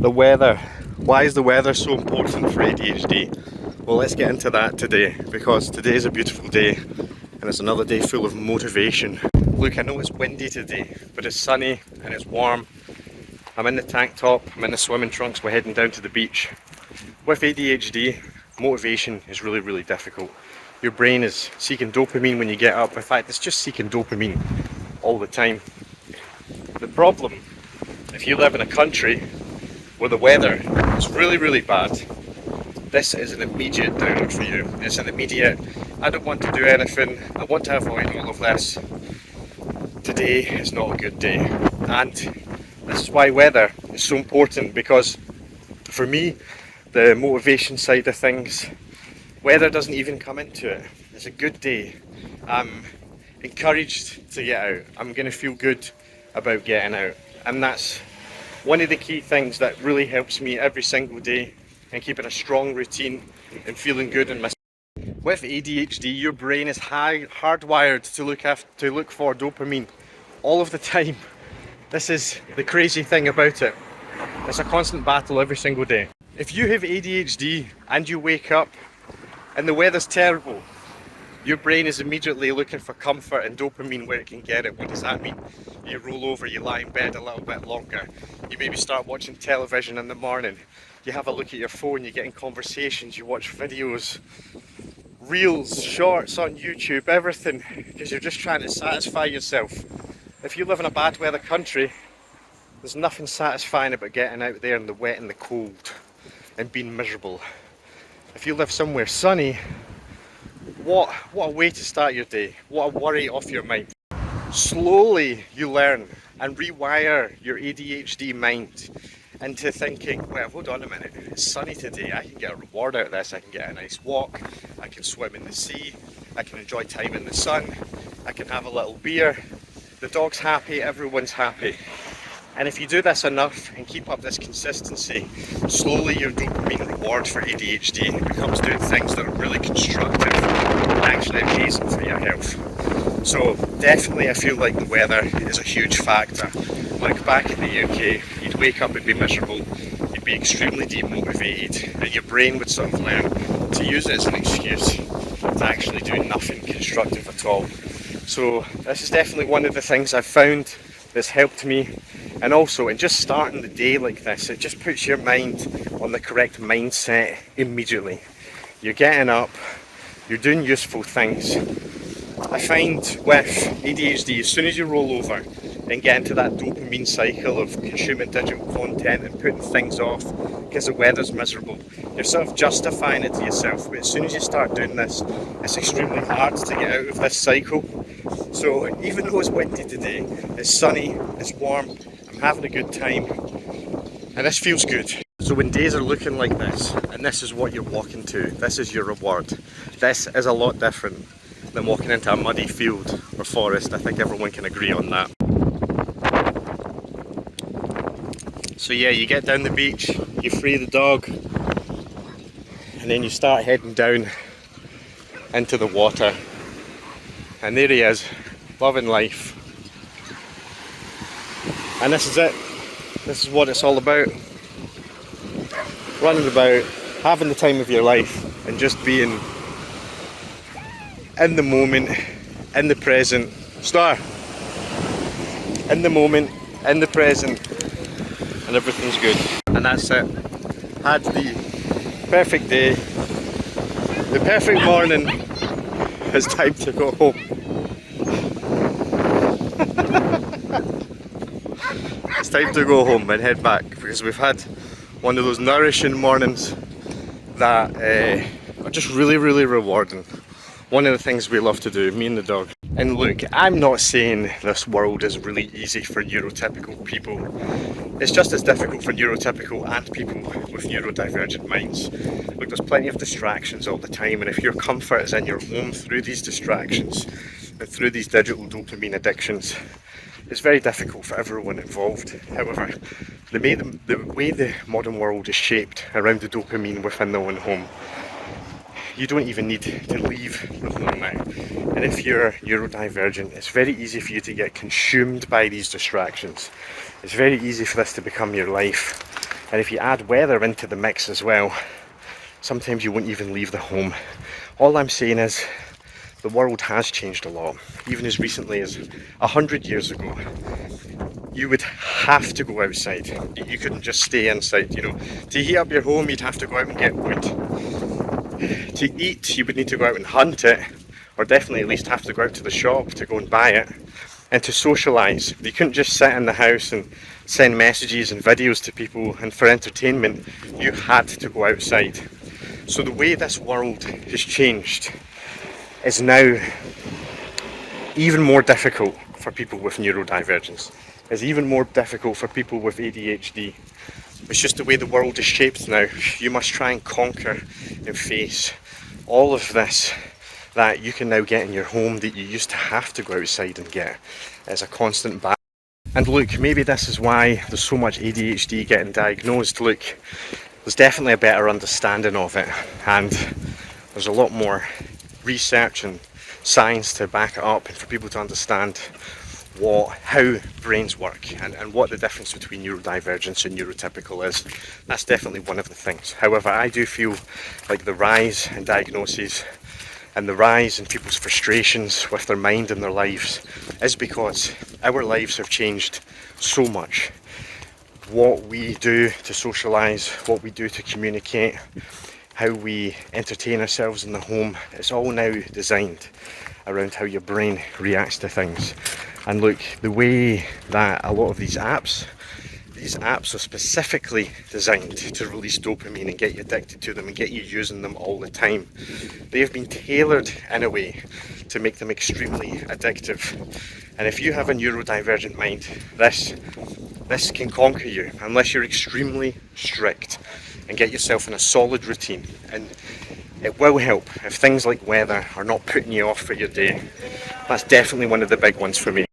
The weather. Why is the weather so important for ADHD? Well, let's get into that today, because today is a beautiful day and it's another day full of motivation. Look, I know it's windy today, but it's sunny and it's warm. I'm in the tank top, I'm in the swimming trunks, we're heading down to the beach. With ADHD, motivation is really difficult. Your brain is seeking dopamine when you get up. In fact, it's just seeking dopamine all the time. The problem, if you live in a country where the weather is really bad, this is an immediate downer for you. It's an immediate, I don't want to do anything, I want to avoid all of this. Today is not a good day. And this is why weather is so important, because for me, the motivation side of things, weather doesn't even come into it. It's a good day. I'm encouraged to get out. I'm going to feel good about getting out. And that's one of the key things that really helps me every single day and keeping a strong routine and feeling good in myself. With ADHD, your brain is hardwired to look for dopamine all of the time. This is the crazy thing about it. It's a constant battle every single day. If you have ADHD and you wake up and the weather's terrible, your brain is immediately looking for comfort and dopamine where it can get it. What does that mean? You roll over, you lie in bed a little bit longer. You maybe start watching television in the morning. You have a look at your phone, you get in conversations, you watch videos, reels, shorts on YouTube, everything, because you're just trying to satisfy yourself. If you live in a bad weather country, there's nothing satisfying about getting out there in the wet and the cold and being miserable. If you live somewhere sunny, what a way to start your day. What a worry off your mind. Slowly you learn and rewire your ADHD mind into thinking, well, hold on a minute, it's sunny today, I can get a reward out of this, I can get a nice walk, I can swim in the sea, I can enjoy time in the sun, I can have a little beer, the dog's happy, everyone's happy. And if you do this enough and keep up this consistency, slowly your dopamine reward for ADHD becomes doing things that are really constructive and actually amazing for your health. So definitely I feel like the weather is a huge factor. Like back in the UK, you'd wake up and be miserable, you'd be extremely demotivated, and your brain would sort of learn to use it as an excuse to actually do nothing constructive at all. So this is definitely one of the things I've found that's helped me. And also, in just starting the day like this, it just puts your mind on the correct mindset immediately. You're getting up, you're doing useful things. I find with ADHD, as soon as you roll over and get into that dopamine cycle of consuming digital content and putting things off because the weather's miserable, you're sort of justifying it to yourself. But as soon as you start doing this, it's extremely hard to get out of this cycle. So even though it's windy today, it's sunny, it's warm, I'm having a good time, and this feels good. So when days are looking like this, and this is what you're walking to, this is your reward. This is a lot different than walking into a muddy field or forest. I think everyone can agree on that. So yeah, you get down the beach, you free the dog, and then you start heading down into the water. And there he is, loving life. And this is it. This is what it's all about. Running about, having the time of your life, and just being in the moment, in the present. Star! In the moment, in the present, and everything's good. And that's it. Had the perfect day, the perfect morning. It's time to go home. It's time to go home and head back, because we've had one of those nourishing mornings that are just really rewarding. One of the things we love to do, me and the dog. And look, I'm not saying this world is really easy for neurotypical people. It's just as difficult for neurotypical and people with neurodivergent minds. Look, there's plenty of distractions all the time, and if your comfort is in your home through these distractions and through these digital dopamine addictions, it's very difficult for everyone involved. However, the way the modern world is shaped around the dopamine within the own home, you don't even need to leave the home now. And if you're neurodivergent, it's very easy for you to get consumed by these distractions. It's very easy for this to become your life. And if you add weather into the mix as well, sometimes you won't even leave the home. All I'm saying is the world has changed a lot. Even as recently as 100 years ago, you would have to go outside. You couldn't just stay inside, you know. To heat up your home, you'd have to go out and get wood. To eat, you would need to go out and hunt it, or definitely at least have to go out to the shop to go and buy it. And to socialise, you couldn't just sit in the house and send messages and videos to people, and for entertainment, you had to go outside. So the way this world has changed is now even more difficult for people with neurodivergence. It's even more difficult for people with ADHD. It's just the way the world is shaped now. You must try and conquer and face all of this that you can now get in your home that you used to have to go outside and get. It's a constant battle. And look, maybe this is why there's so much ADHD getting diagnosed. Look, there's definitely a better understanding of it, and there's a lot more research and science to back it up and for people to understand how brains work and what the difference between neurodivergence and neurotypical is. That's definitely one of the things. However, I do feel like the rise in diagnoses and the rise in people's frustrations with their mind and their lives is because our lives have changed so much. What we do to socialise, what we do to communicate, how we entertain ourselves in the home, it's all now designed around how your brain reacts to things. And look, the way that a lot of these apps are specifically designed to release dopamine and get you addicted to them and get you using them all the time. They have been tailored in a way to make them extremely addictive. And if you have a neurodivergent mind, this can conquer you unless you're extremely strict and get yourself in a solid routine. And it will help if things like weather are not putting you off for your day. That's definitely one of the big ones for me.